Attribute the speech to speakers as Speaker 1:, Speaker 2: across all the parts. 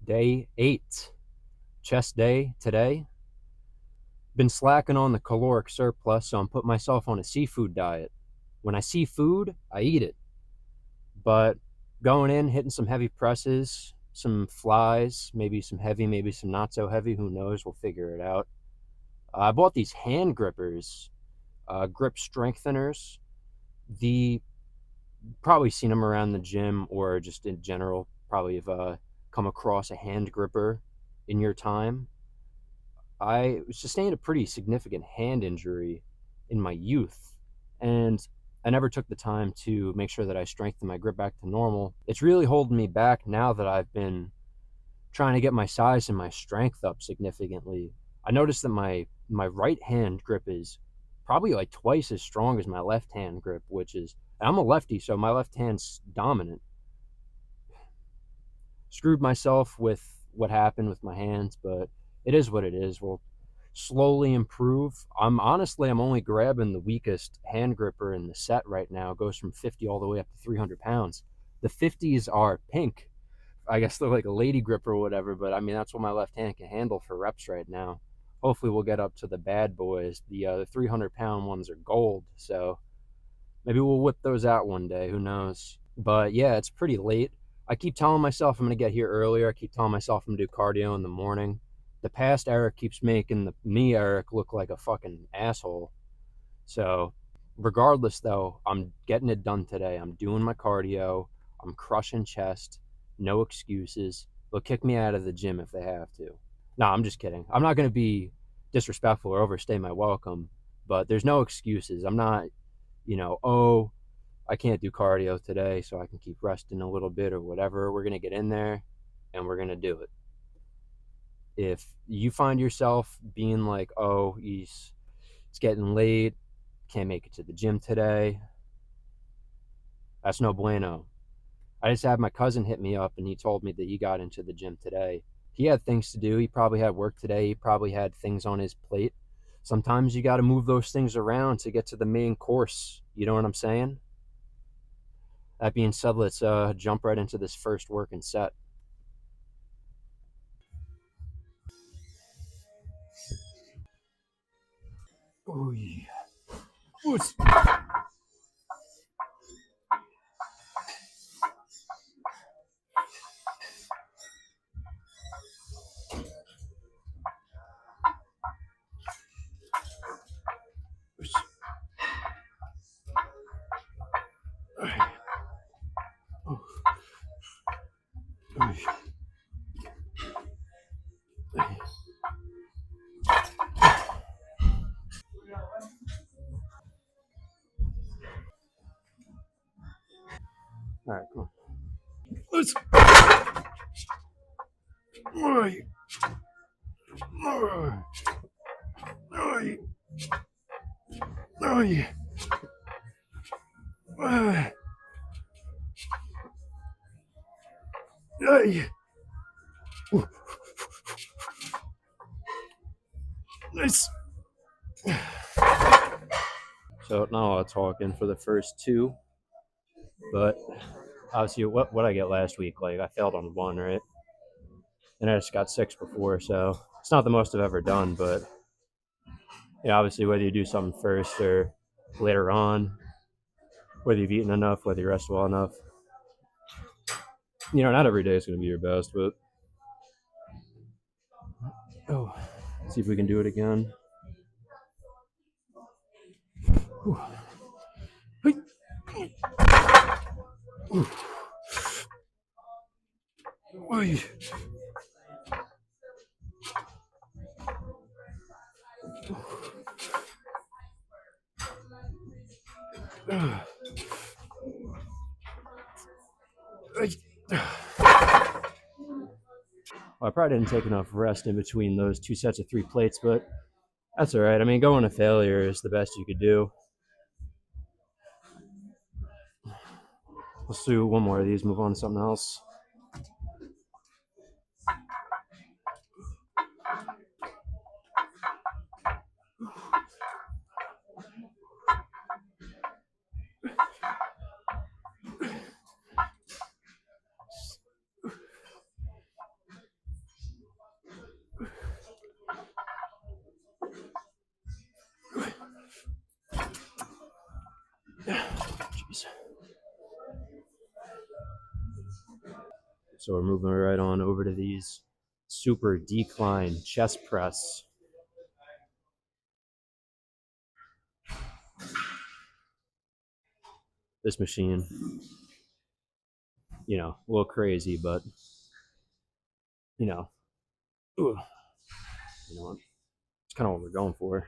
Speaker 1: Day 8, chest day today. Been slacking on the caloric surplus, so I'm putting myself on a seafood diet. When I see food, I eat it. But going in, hitting some heavy presses, some flies, maybe some heavy, maybe some not so heavy, who knows, we'll figure it out. I bought these hand grippers, grip strengtheners. The Probably seen them around the gym or just in general, probably have come across a hand gripper in your time. I sustained a pretty significant hand injury in my youth, and I never took the time to make sure that I strengthened my grip back to normal. It's really holding me back now that I've been trying to get my size and my strength up significantly. I noticed that my right hand grip is probably like twice as strong as my left hand grip, which is, I'm a lefty, so my left hand's dominant. Screwed myself with what happened with my hands, but it is what it is. We'll slowly improve. I'm only grabbing the weakest hand gripper in the set right now. It goes from 50 all the way up to 300 pounds. The 50s are pink. I guess they're like a lady gripper or whatever, but I mean, that's what my left hand can handle for reps right now. Hopefully we'll get up to the bad boys. The 300-pound ones are gold, so maybe we'll whip those out one day. Who knows? But yeah, it's pretty late. I keep telling myself I'm going to get here earlier. I keep telling myself I'm going to do cardio in the morning. The past Eric keeps making me, Eric, look like a fucking asshole. So regardless, though, I'm getting it done today. I'm doing my cardio. I'm crushing chest. No excuses. They'll kick me out of the gym if they have to. No, I'm just kidding. I'm not going to be disrespectful or overstay my welcome, but there's no excuses. I'm not, oh, I can't do cardio today, so I can keep resting a little bit or whatever. We're going to get in there and we're going to do it. If you find yourself being like, oh, it's getting late, can't make it to the gym today, that's no bueno. I just had my cousin hit me up and he told me that he got into the gym today. He had things to do. He probably had work today. He probably had things on his plate. Sometimes you got to move those things around to get to the main course. You know what I'm saying? That being said, let's jump right into this first working set. Oh yeah. What's... All right, come on. Let's... Nice. So not a lot of talking for the first two, but obviously what I get last week, like I failed on one, right? And I just got 6 before, so it's not the most I've ever done, but obviously whether you do something first or later on, whether you've eaten enough, whether you rest well enough, not every day is going to be your best, but see if we can do it again. I probably didn't take enough rest in between those 2 sets of 3 plates, but that's all right. I mean, going to failure is the best you could do. Let's do one more of these, move on to something else. So we're moving right on over to these super decline chest press. This machine, you know, a little crazy, but you know, ooh, you know, it's kind of what we're going for.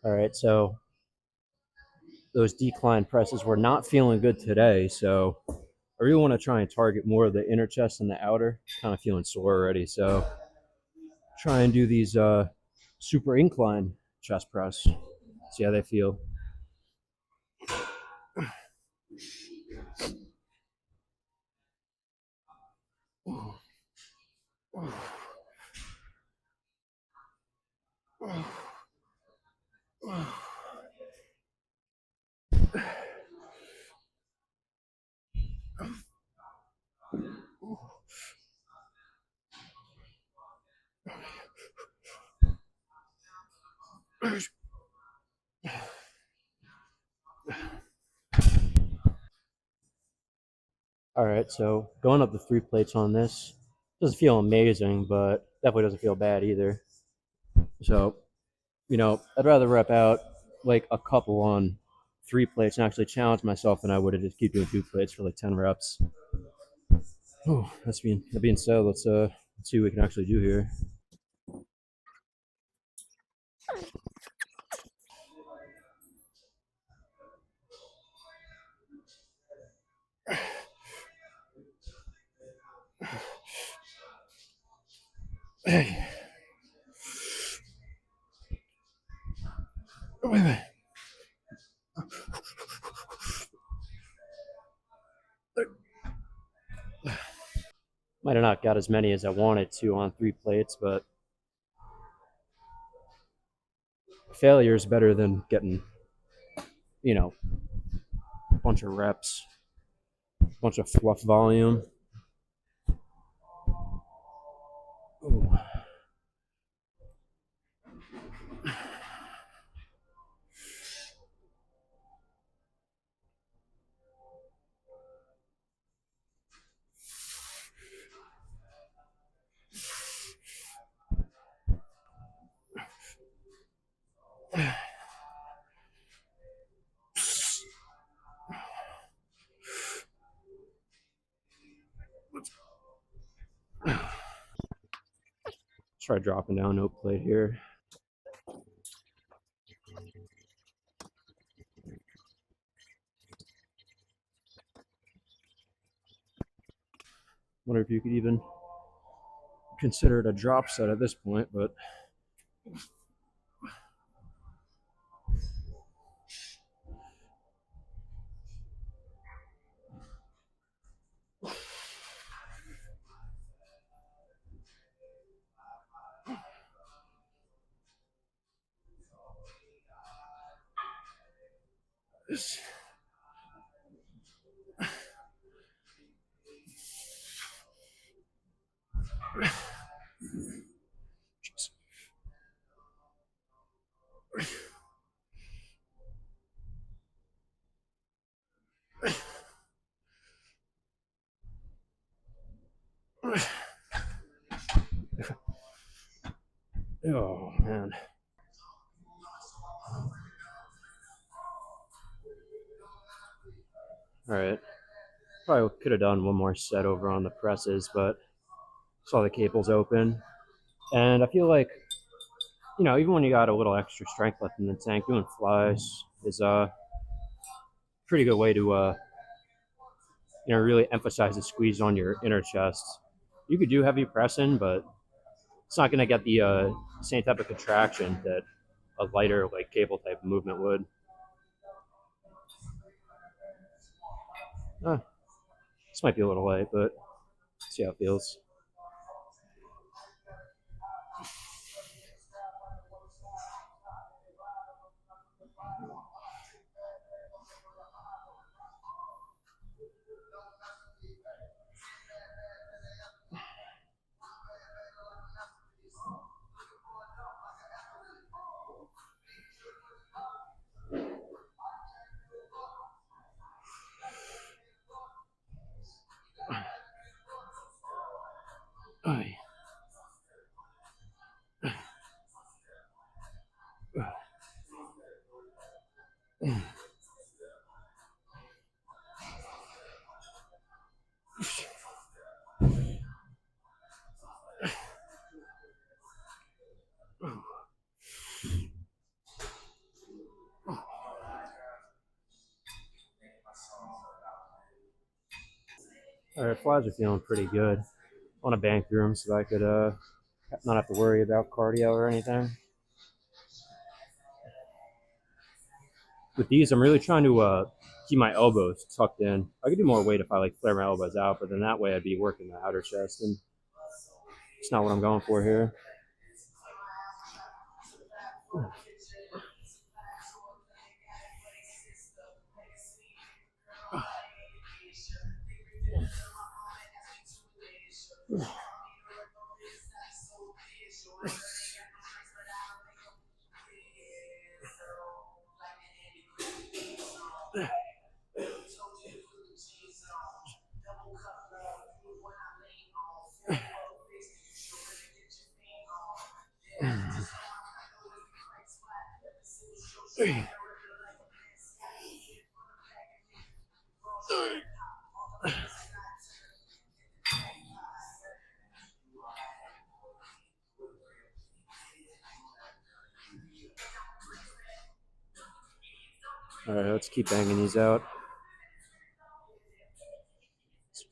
Speaker 1: All right, so those decline presses were not feeling good today, so I really want to try and target more of the inner chest and the outer. Kind of feeling sore already, so try and do these super incline chest press. See how they feel. All right, so going up the 3 plates on this doesn't feel amazing, but definitely doesn't feel bad either. So, you know, I'd rather rep out like a couple on 3 plates and actually challenge myself than I would have just keep doing 2 plates for like 10 reps. Oh, that being said, let's see what we can actually do here. Might have not got as many as I wanted to on 3 plates, but failure is better than getting, you know, a bunch of reps, a bunch of fluff volume. Ooh. Try dropping down no plate here. Wonder if you could even consider it a drop set at this point, but oh man. All right. Probably could have done one more set over on the presses, but saw the cables open. And I feel like, you know, even when you got a little extra strength left in the tank, doing flies is a pretty good way to, you know, really emphasize the squeeze on your inner chest. You could do heavy pressing, but it's not going to get the same type of contraction that a lighter, like cable type movement would. This might be a little light, but see how it feels. All right, flies are feeling pretty good. I want to bank through them so that I could not have to worry about cardio or anything. With these, I'm really trying to keep my elbows tucked in. I could do more weight if I like flare my elbows out, but then that way I'd be working the outer chest, and it's not what I'm going for here. All right, let's keep banging these out.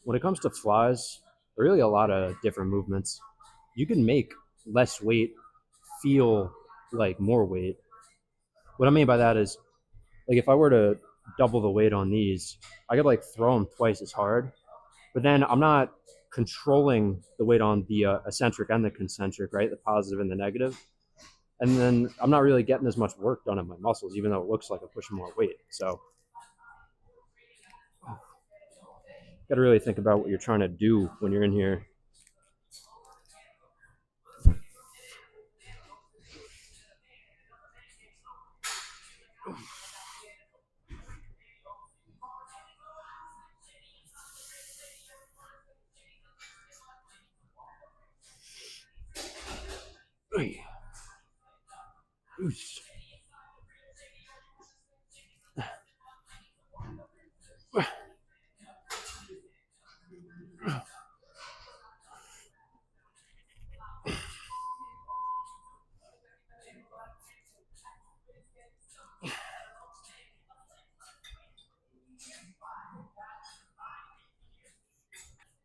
Speaker 1: When it comes to flies, there are really a lot of different movements. You can make less weight feel like more weight. What I mean by that is, like, if I were to double the weight on these, I could like throw them twice as hard, but then I'm not controlling the weight on the eccentric and the concentric, right? The positive and the negative. And then I'm not really getting as much work done on my muscles, even though it looks like I'm pushing more weight. So, got to really think about what you're trying to do when you're in here.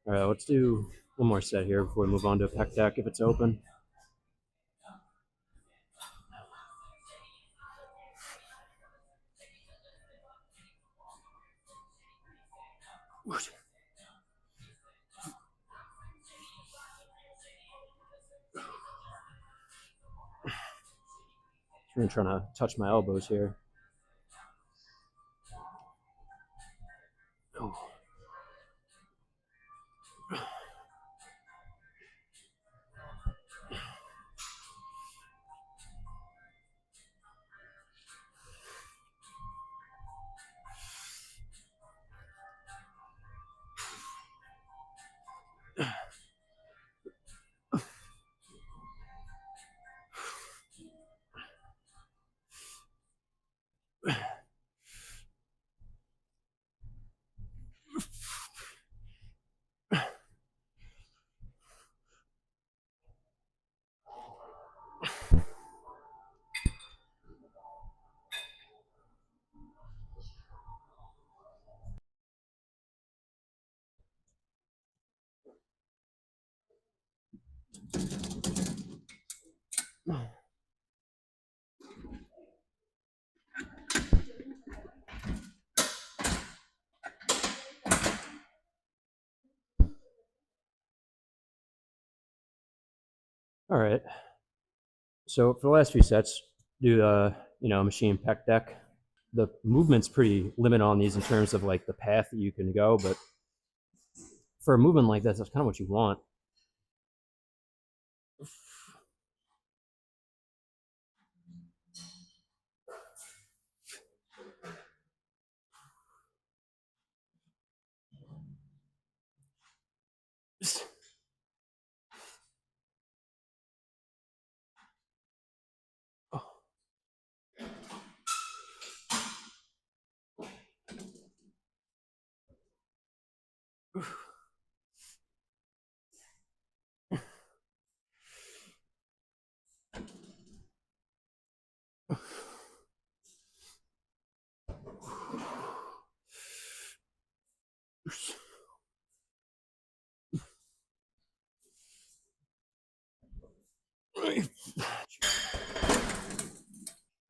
Speaker 1: All right, let's do one more set here before we move on to a pec deck if it's open. I'm trying to touch my elbows here. Oh. All right. So for the last few sets, do machine pec deck. The movement's pretty limited on these in terms of like the path that you can go, but for a movement like this, that's kind of what you want.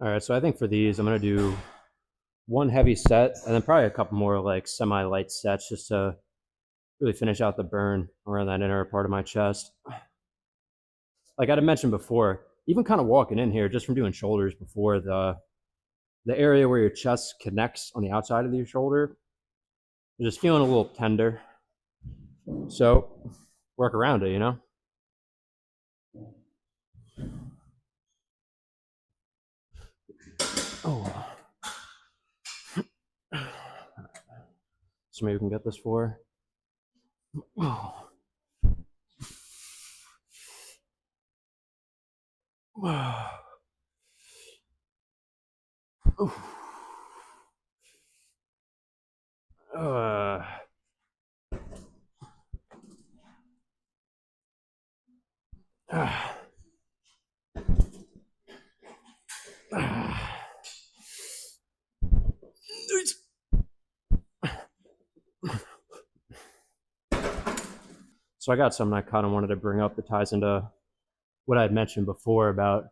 Speaker 1: All right, so I think for these, I'm gonna do one heavy set and then probably a couple more like semi-light sets just to really finish out the burn around that inner part of my chest. Like I had mentioned before, even kind of walking in here just from doing shoulders before, the area where your chest connects on the outside of your shoulder, just feeling a little tender. So work around it, you know? Oh. So maybe we can get this for. Oh. Uh, So I got something I kind of wanted to bring up that ties into what I had mentioned before about,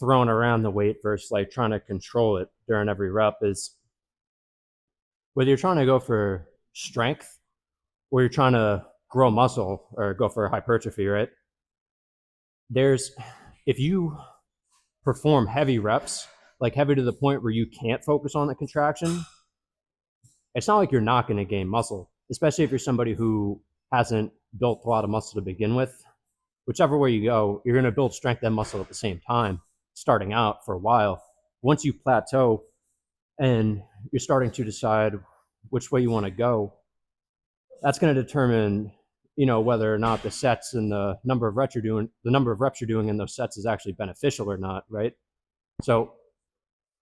Speaker 1: throwing around the weight versus like trying to control it during every rep is whether you're trying to go for strength or you're trying to grow muscle or go for hypertrophy, right? There's, if you perform heavy reps, like heavy to the point where you can't focus on the contraction, it's not like you're not going to gain muscle, especially if you're somebody who hasn't built a lot of muscle to begin with. Whichever way you go, you're going to build strength and muscle at the same time, starting out for a while. Once you plateau and you're starting to decide which way you want to go, that's going to determine, whether or not the sets and the number of reps you're doing in those sets is actually beneficial or not, right? So,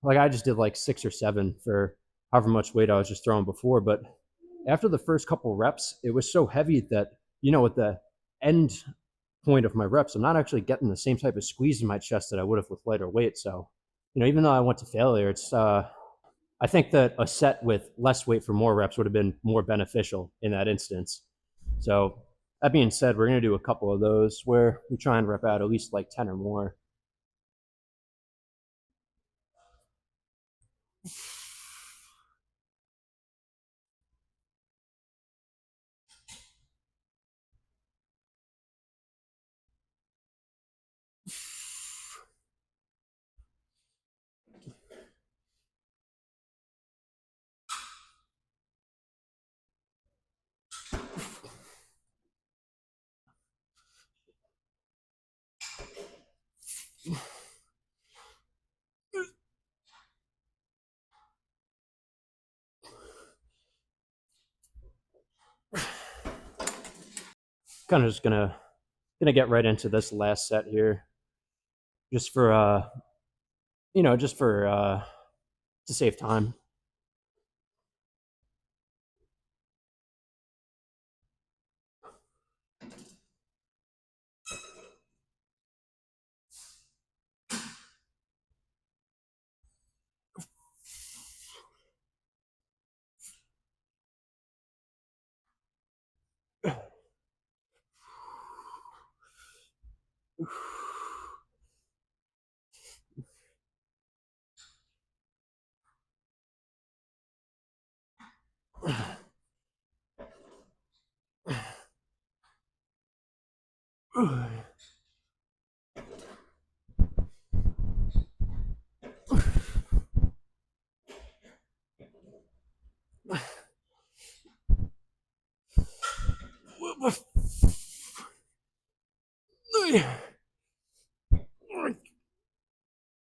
Speaker 1: like I just did like 6 or 7 for however much weight I was just throwing before, but after the first couple reps, it was so heavy that, at the end point of my reps, I'm not actually getting the same type of squeeze in my chest that I would have with lighter weight. So, even though I went to failure, I think that a set with less weight for more reps would have been more beneficial in that instance. So, that being said, we're going to do a couple of those where we try and rep out at least like 10 or more. Kind of just gonna get right into this last set here, just for just for to save time.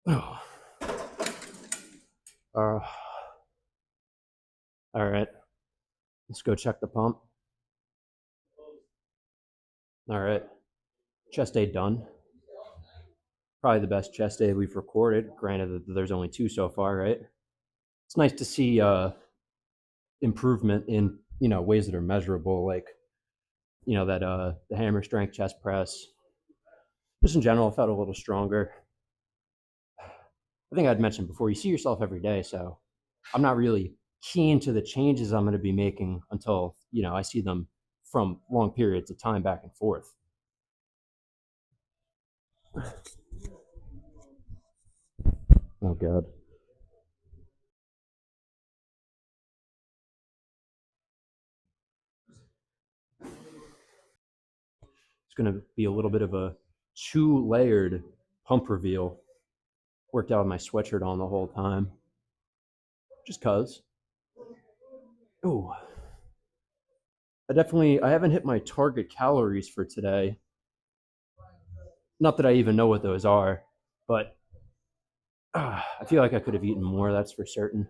Speaker 1: Oh. All right, let's go check the pump. All right, chest day done. Probably the best chest day we've recorded. Granted that there's only 2 so far, right? It's nice to see improvement in ways that are measurable, like that the hammer strength chest press. Just in general, I felt a little stronger. I think I'd mentioned before, you see yourself every day, so I'm not really keen to the changes I'm going to be making until I see them from long periods of time back and forth. Oh God. It's going to be a little bit of a 2-layered pump reveal. Worked out with my sweatshirt on the whole time. Just cuz. Oh. I haven't hit my target calories for today. Not that I even know what those are, but I feel like I could have eaten more, that's for certain.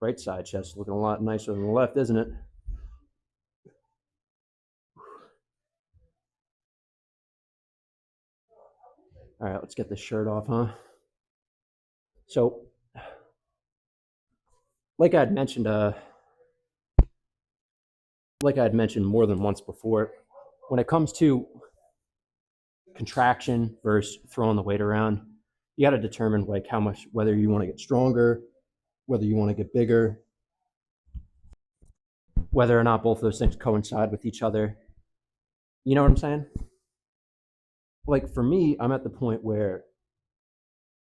Speaker 1: Right side chest looking a lot nicer than the left, isn't it? All right, let's get this shirt off, huh? So, like I had mentioned more than once before, when it comes to contraction versus throwing the weight around, you got to determine like how much, whether you want to get stronger, whether you want to get bigger, whether or not both those things coincide with each other. You know what I'm saying? Like for me, I'm at the point where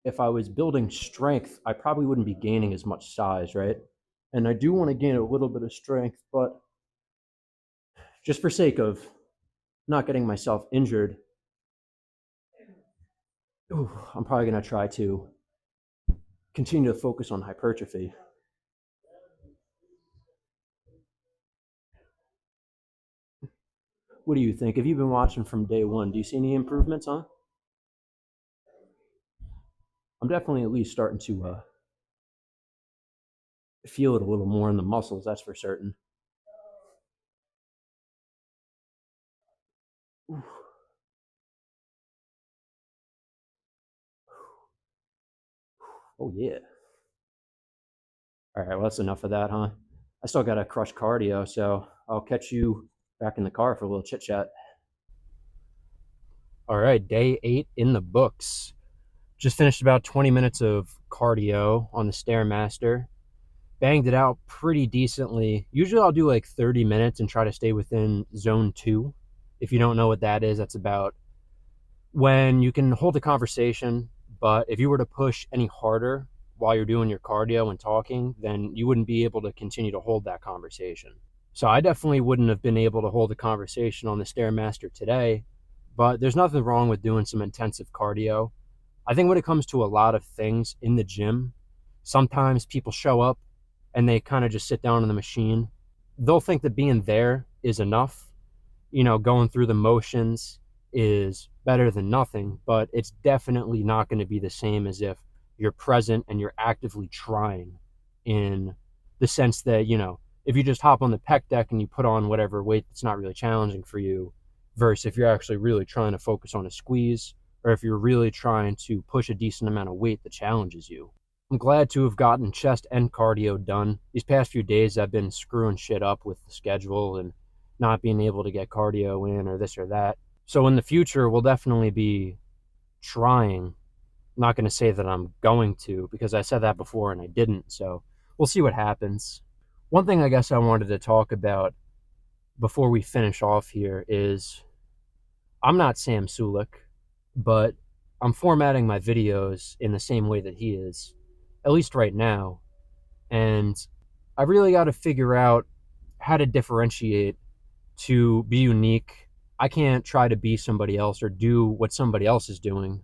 Speaker 1: if I was building strength, I probably wouldn't be gaining as much size, right? And I do want to gain a little bit of strength, but just for sake of not getting myself injured, I'm probably going to try to continue to focus on hypertrophy. What do you think? Have you been watching from day one? Do you see any improvements, huh? I'm definitely at least starting to feel it a little more in the muscles, that's for certain. Oh, yeah. All right, well, that's enough of that, huh? I still got to crush cardio, so I'll catch you back in the car for a little chit chat. All right, day 8 in the books. Just finished about 20 minutes of cardio on the Stairmaster. Banged it out pretty decently. Usually I'll do like 30 minutes and try to stay within zone 2. If you don't know what that is, that's about when you can hold a conversation, but if you were to push any harder while you're doing your cardio and talking, then you wouldn't be able to continue to hold that conversation. So I definitely wouldn't have been able to hold a conversation on the Stairmaster today, but there's nothing wrong with doing some intensive cardio. I think when it comes to a lot of things in the gym, sometimes people show up and they kind of just sit down on the machine. They'll think that being there is enough. Going through the motions is better than nothing, but it's definitely not going to be the same as if you're present and you're actively trying, in the sense that, if you just hop on the pec deck and you put on whatever weight that's not really challenging for you, versus if you're actually really trying to focus on a squeeze, or if you're really trying to push a decent amount of weight that challenges you. I'm glad to have gotten chest and cardio done. These past few days I've been screwing shit up with the schedule and not being able to get cardio in or this or that. So in the future, we'll definitely be trying. I'm not going to say that I'm going to, because I said that before and I didn't. So we'll see what happens. One thing I guess I wanted to talk about before we finish off here is I'm not Sam Sulek, but I'm formatting my videos in the same way that he is, at least right now. And I really got to figure out how to differentiate to be unique. I can't try to be somebody else or do what somebody else is doing.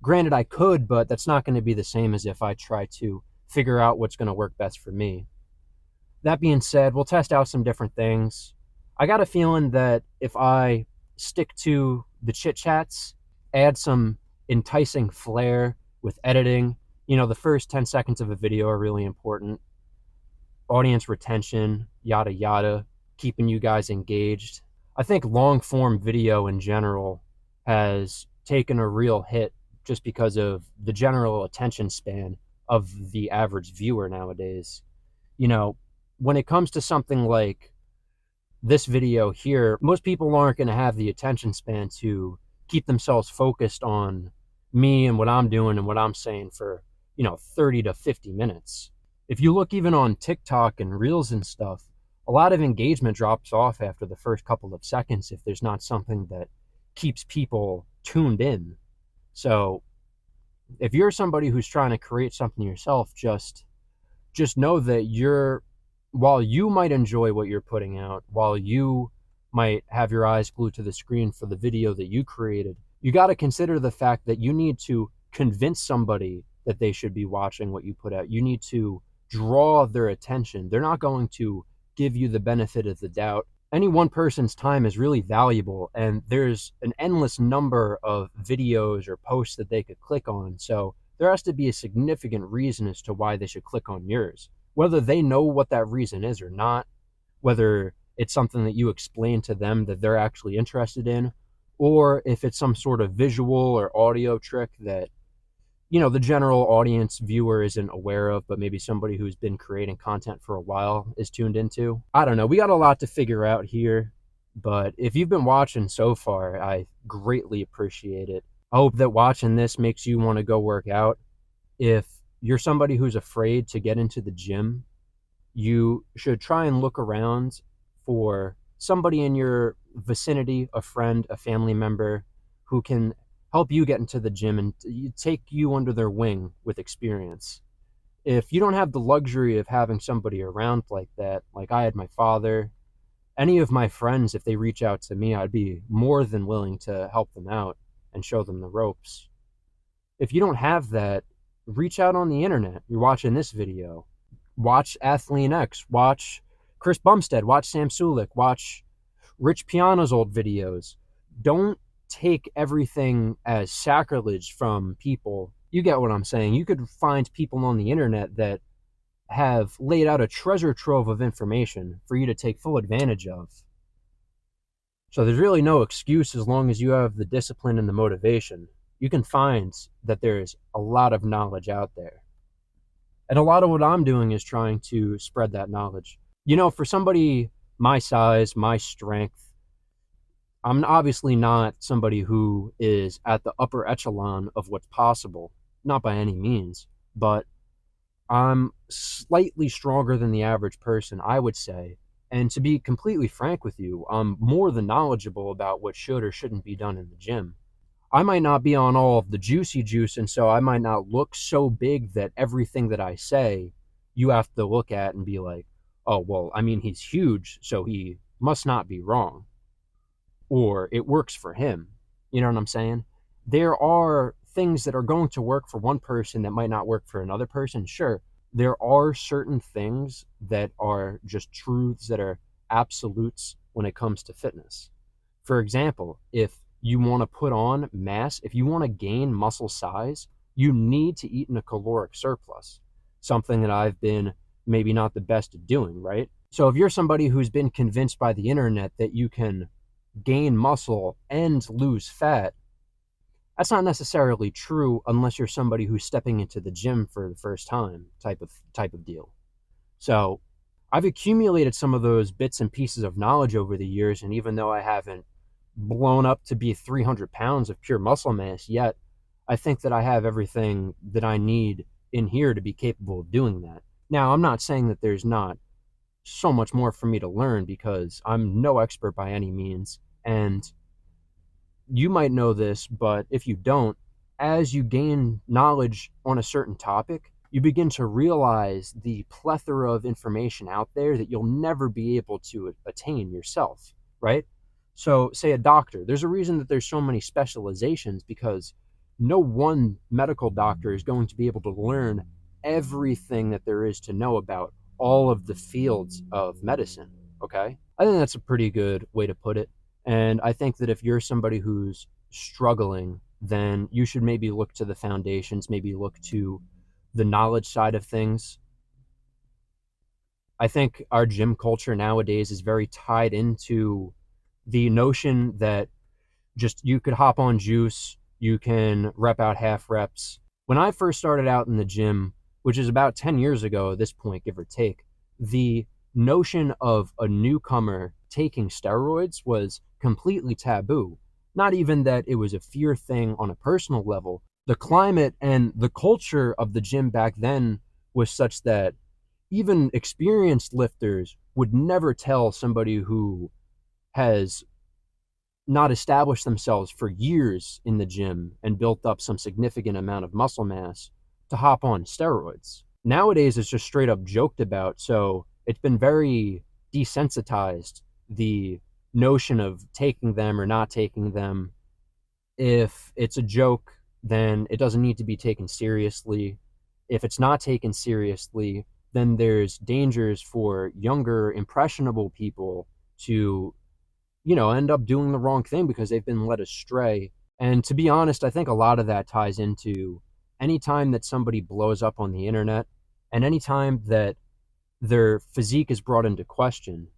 Speaker 1: Granted, I could, but that's not going to be the same as if I try to figure out what's going to work best for me. That being said, we'll test out some different things. I got a feeling that if I stick to the chit chats, add some enticing flair with editing, the first 10 seconds of a video are really important. Audience retention, yada, yada, keeping you guys engaged. I think long form video in general has taken a real hit just because of the general attention span of the average viewer nowadays. When it comes to something like this video here, most people aren't going to have the attention span to keep themselves focused on me and what I'm doing and what I'm saying for, 30 to 50 minutes. If you look even on TikTok and Reels and stuff, a lot of engagement drops off after the first couple of seconds if there's not something that keeps people tuned in. So if you're somebody who's trying to create something yourself, just know that while you might enjoy what you're putting out, while you might have your eyes glued to the screen for the video that you created, you got to consider the fact that you need to convince somebody that they should be watching what you put out. You need to draw their attention. They're not going to give you the benefit of the doubt. Any one person's time is really valuable, and there's an endless number of videos or posts that they could click on. So there has to be a significant reason as to why they should click on yours. Whether they know what that reason is or not, whether it's something that you explain to them that they're actually interested in, or if it's some sort of visual or audio trick that, the general audience viewer isn't aware of, but maybe somebody who's been creating content for a while is tuned into. I don't know. We got a lot to figure out here, but if you've been watching so far, I greatly appreciate it. I hope that watching this makes you want to go work out. If you're somebody who's afraid to get into the gym, you should try and look around for somebody in your vicinity, a friend, a family member, who can help you get into the gym and take you under their wing with experience. If you don't have the luxury of having somebody around like that, like I had my father, any of my friends, if they reach out to me, I'd be more than willing to help them out and show them the ropes. If you don't have that, reach out on the internet. You're watching this video. Watch Athlean X, watch Chris Bumstead, watch Sam Sulik, watch Rich Piana's old videos. Don't take everything as sacrilege from people. You get what I'm saying. You could find people on the internet that have laid out a treasure trove of information for you to take full advantage of. So there's really no excuse as long as you have the discipline and the motivation. You can find that there's a lot of knowledge out there. And a lot of what I'm doing is trying to spread that knowledge. For somebody my size, my strength, I'm obviously not somebody who is at the upper echelon of what's possible, not by any means, but I'm slightly stronger than the average person, I would say. And to be completely frank with you, I'm more than knowledgeable about what should or shouldn't be done in the gym. I might not be on all of the juicy juice, and so I might not look so big that everything that I say, you have to look at and be like, oh, well, he's huge, so he must not be wrong. Or it works for him. You know what I'm saying? There are things that are going to work for one person that might not work for another person. Sure, there are certain things that are just truths that are absolutes when it comes to fitness. For example, if you want to put on mass, if you want to gain muscle size, you need to eat in a caloric surplus, something that I've been maybe not the best at doing, right? So if you're somebody who's been convinced by the internet that you can gain muscle and lose fat, that's not necessarily true unless you're somebody who's stepping into the gym for the first time type of deal. So I've accumulated some of those bits and pieces of knowledge over the years, and even though I haven't blown up to be 300 pounds of pure muscle mass yet, I think that I have everything that I need in here to be capable of doing that. Now, I'm not saying that there's not so much more for me to learn, because I'm no expert by any means. And you might know this, but if you don't, as you gain knowledge on a certain topic, you begin to realize the plethora of information out there that you'll never be able to attain yourself, right? So, say a doctor, there's a reason that there's so many specializations because no one medical doctor is going to be able to learn everything that there is to know about all of the fields of medicine. Okay? I think that's a pretty good way to put it. And I think that if you're somebody who's struggling, then you should maybe look to the foundations, maybe look to the knowledge side of things. I think our gym culture nowadays is very tied into the notion that just you could hop on juice, you can rep out half reps. When I first started out in the gym, which is about 10 years ago at this point, give or take, the notion of a newcomer taking steroids was completely taboo. Not even that it was a fear thing on a personal level. The climate and the culture of the gym back then was such that even experienced lifters would never tell somebody who has not established themselves for years in the gym and built up some significant amount of muscle mass to hop on steroids. Nowadays, it's just straight up joked about. So it's been very desensitized, the notion of taking them or not taking them. If it's a joke, then it doesn't need to be taken seriously. If it's not taken seriously, then there's dangers for younger, impressionable people to end up doing the wrong thing because they've been led astray. And to be honest, I think a lot of that ties into any time that somebody blows up on the internet and any time that their physique is brought into question,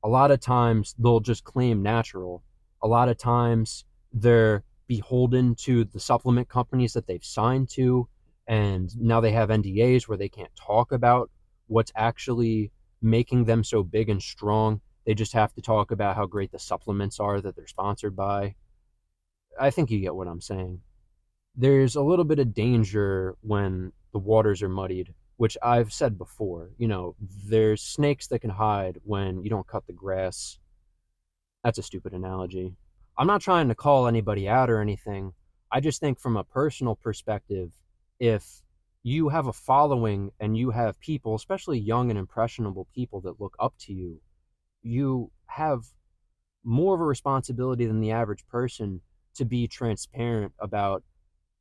Speaker 1: a lot of times they'll just claim natural. A lot of times they're beholden to the supplement companies that they've signed to, and now they have NDAs where they can't talk about what's actually making them so big and strong. They just have to talk about how great the supplements are that they're sponsored by. I think you get what I'm saying. There's a little bit of danger when the waters are muddied, which I've said before. There's snakes that can hide when you don't cut the grass. That's a stupid analogy. I'm not trying to call anybody out or anything. I just think from a personal perspective, if you have a following and you have people, especially young and impressionable people that look up to you, you have more of a responsibility than the average person to be transparent about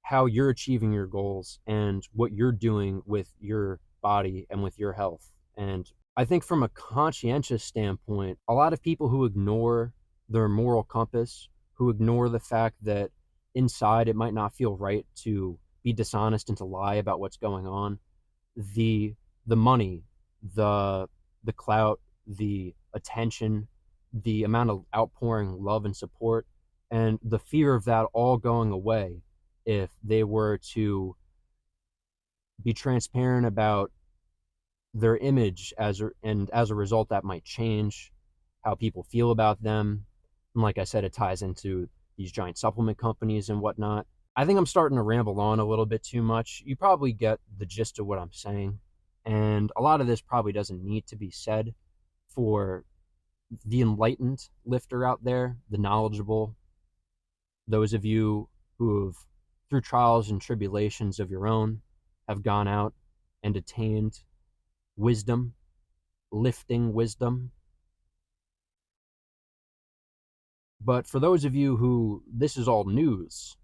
Speaker 1: how you're achieving your goals and what you're doing with your body and with your health. And I think from a conscientious standpoint, a lot of people who ignore their moral compass, who ignore the fact that inside it might not feel right to be dishonest and to lie about what's going on, the money, the clout, the attention, the amount of outpouring love and support, and the fear of that all going away if they were to be transparent about their image and as a result that might change how people feel about them. And like I said, it ties into these giant supplement companies and whatnot. I think I'm starting to ramble on a little bit too much. You probably get the gist of what I'm saying. And a lot of this probably doesn't need to be said for the enlightened lifter out there, the knowledgeable, those of you who have, through trials and tribulations of your own, have gone out and attained wisdom, lifting wisdom. But for those of you who this is all news,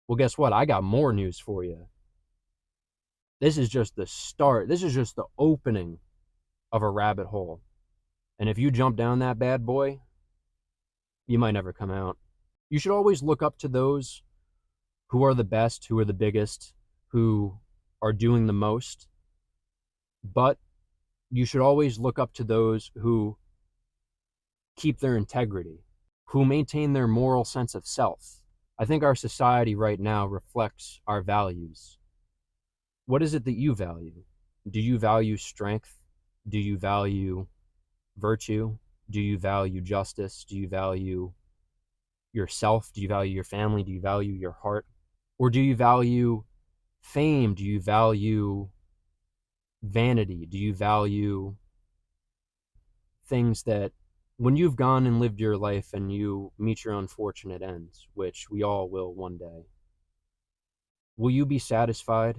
Speaker 1: well, guess what? I got more news for you. This is just the start. This is just the opening of a rabbit hole. And if you jump down that bad boy, you might never come out. You should always look up to those who are the best, who are the biggest, who are doing the most. But you should always look up to those who keep their integrity, who maintain their moral sense of self. I think our society right now reflects our values. What is it that you value? Do you value strength? Do you value virtue? Do you value justice? Do you value yourself? Do you value your family? Do you value your heart? Or do you value fame? Do you value vanity? Do you value things that when you've gone and lived your life and you meet your unfortunate ends, which we all will one day, will you be satisfied?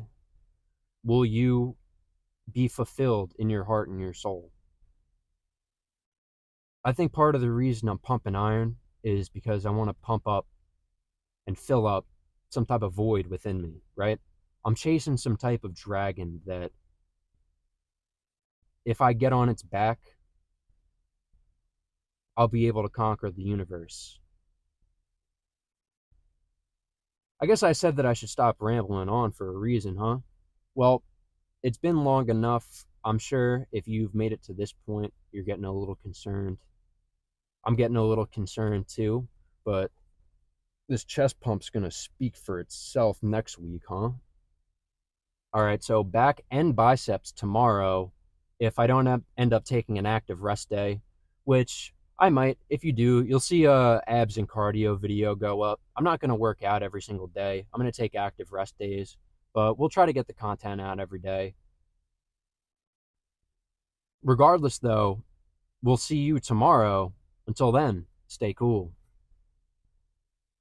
Speaker 1: Will you be fulfilled in your heart and your soul? I think part of the reason I'm pumping iron is because I want to pump up and fill up some type of void within me, right? I'm chasing some type of dragon that if I get on its back, I'll be able to conquer the universe. I guess I said that I should stop rambling on for a reason, huh? Well, it's been long enough. I'm sure if you've made it to this point, you're getting a little concerned. I'm getting a little concerned too, but this chest pump's going to speak for itself next week, huh? All right, so back and biceps tomorrow if I don't end up taking an active rest day, which I might. If you do, you'll see a abs and cardio video go up. I'm not going to work out every single day. I'm going to take active rest days, but we'll try to get the content out every day. Regardless, though, we'll see you tomorrow. Until then, stay cool.